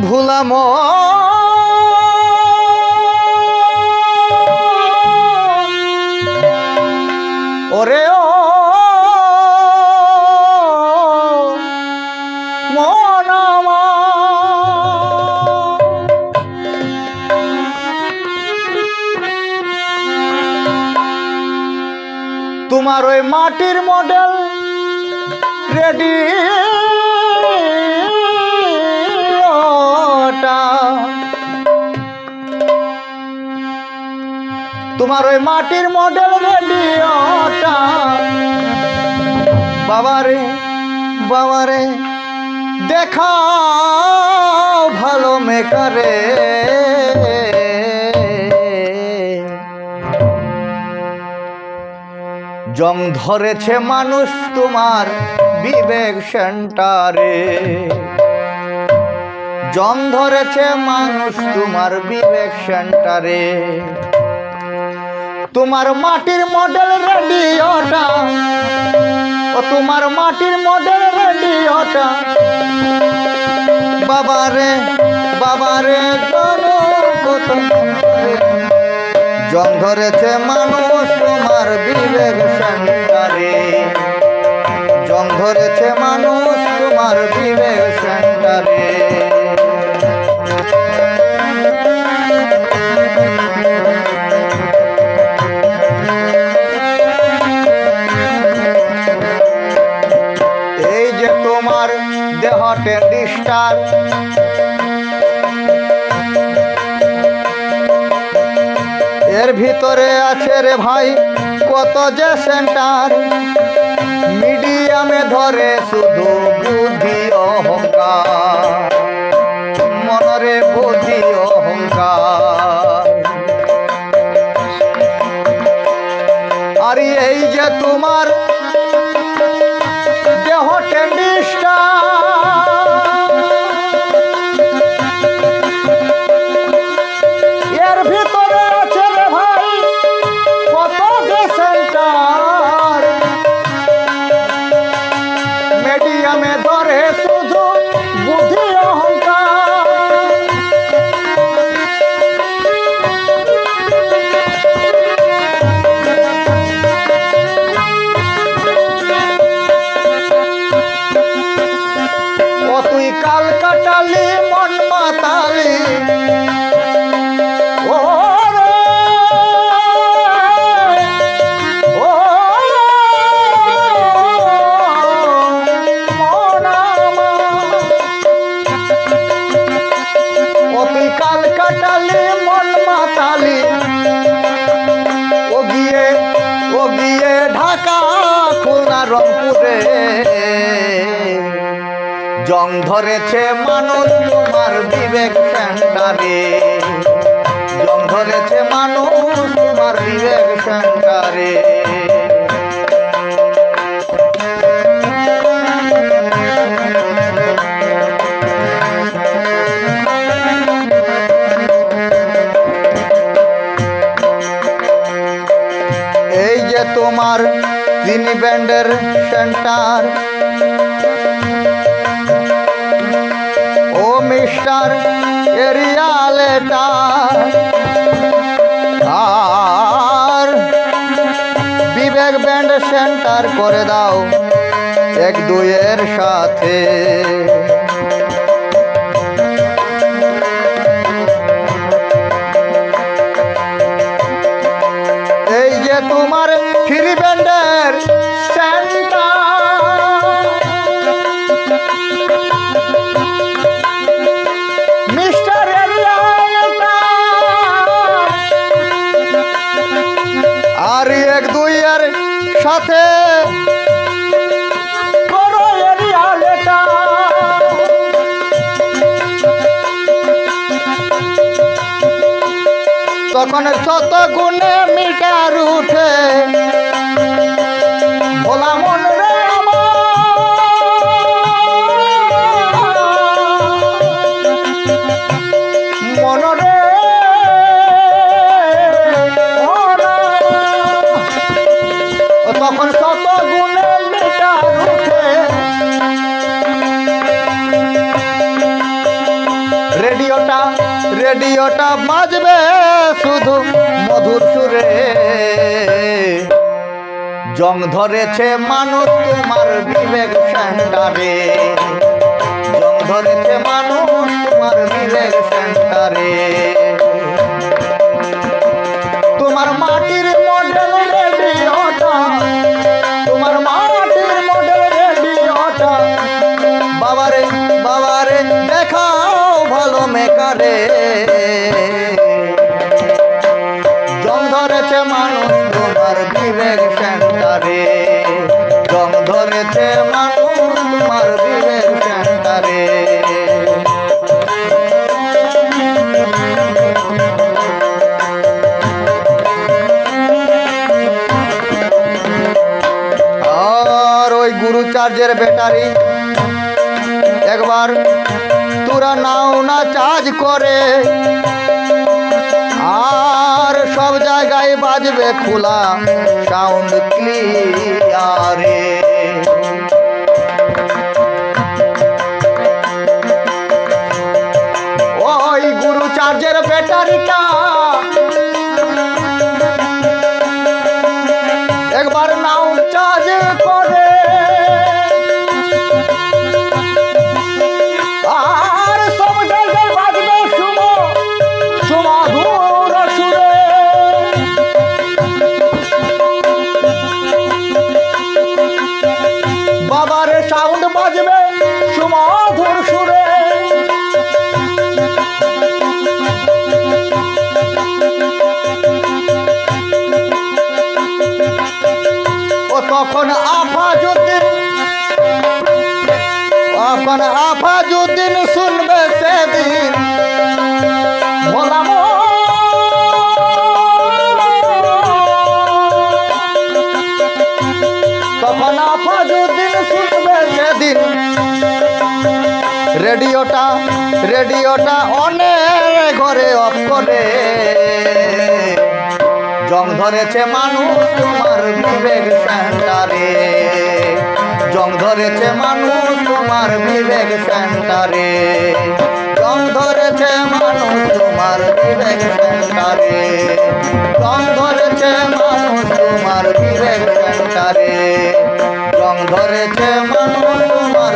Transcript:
ভুলাম ওরে ও মন তোমার ওই মাটির মডেল রেডি তোমার ওই মাটির মডেল রেডিওটা বাবারে বাবারে দেখা ভালো মেকারে জং ধরেছে মানুষ তোমার বিবেক সেন্টারে জং ধরেছে মানুষ তোমার বিবেক সেন্টারে তোমার মাটির মডেল রেডিওটা ও তোমার মাটির মডেল রেডিওটা বাবারে বাবারে জং ধরেছে মানুষ তোমার বিবেক সেন্টারে জং ধরেছে মানুষ তোমার বিবেক সেন্টারে তোমার দেহ টেন্ডিস্টার এর ভিতরে আছে রে ভাই কত যে সেন্টার মিডিয়ামে ধরে শুধু বুদ্ধি অহংকার মনরে বুদ্ধি অহংকার আর এই যে তোমার দেহ এর ভিতরে আছে রে ভাই কত যে সেন্টার মিডিয়ামে ধরে শুধু বুদ্ধি অহংকার তুই কাল কাটালি মন মাতালি তুই কাল কাটালি মন মাতালি ও গিয়ে ঢাকা খুলনা রংপুরে জং ধরেছে মানুষ তোমার বিবেক সেন্টারে জং ধরেছে মানুষ তোমার বিবেক সেন্টারে এই যে তোমার তিনি ব্যান্ডের সেন্টার ও মিস্টার এরিয়ালেটা আর বিবেক ব্যান্ড সেন্টার করে দাও এক দুইয়ের সাথে এই যে তোমার ফ্রি ব্যান্ডের সেন্টার আর এক দুইয়ের সাথে করো এরিয়ালেটা তখন শত গুণে মিটার উঠে ভোলা মন রে মনরে তখন শত গুণে মিটার উঠে রেডিওটা বাজবে শুধু মধুর সুরে। জং ধরেছে মানুষ তোমার বিবেক সেন্টারে, জং ধরেছে মানুষ তোমার বিবেক সেন্টারে। তোমার মাটির মডেল রেডিওটা, তোমার মাটির মডেল রেডিওটা বাবারে বাবারে দেখাও ভালো মেকারে। জং ধরেছে মানুষ তোমার বিবেক সেন্টারে, জং ধরেছে মানুষ তোমার বিবেক সেন্টারে। আর ওই গুরু চার্জের ব্যাটারি একবার তোরা নাও না চার্জ করে, আর সব জায়গায় বাজবে খোলা সাউন্ড ক্লিয়ারে। ওই গুরু চার্জের ব্যাটারিটা একবার নাও চার্জ করে, আর সব জায়গায় বাজবে সুমধুর সুরে। বাবার সাউন্ড বাজবে সুমধুর সুরে। ও তখন আফাজুদ্দিন শুনবে সেদিন বলাম, তখন আফাজুদ্দিন শুনবে সেদিন রেডিওটা অনেক ঘরে অফ করে। জং ধরেছে মানুষ তোমার বিবেক সেন্টারে, জং ধরেছে মানুষ তোমার বিবেক সেন্টারে, জং ধরেছে মানুষ তোমার বিবেক সেন্টারে, জং ধরেছে মানুষ তোমার বিবেক সেন্টারে, জং ধরেছে মানুষ তোমার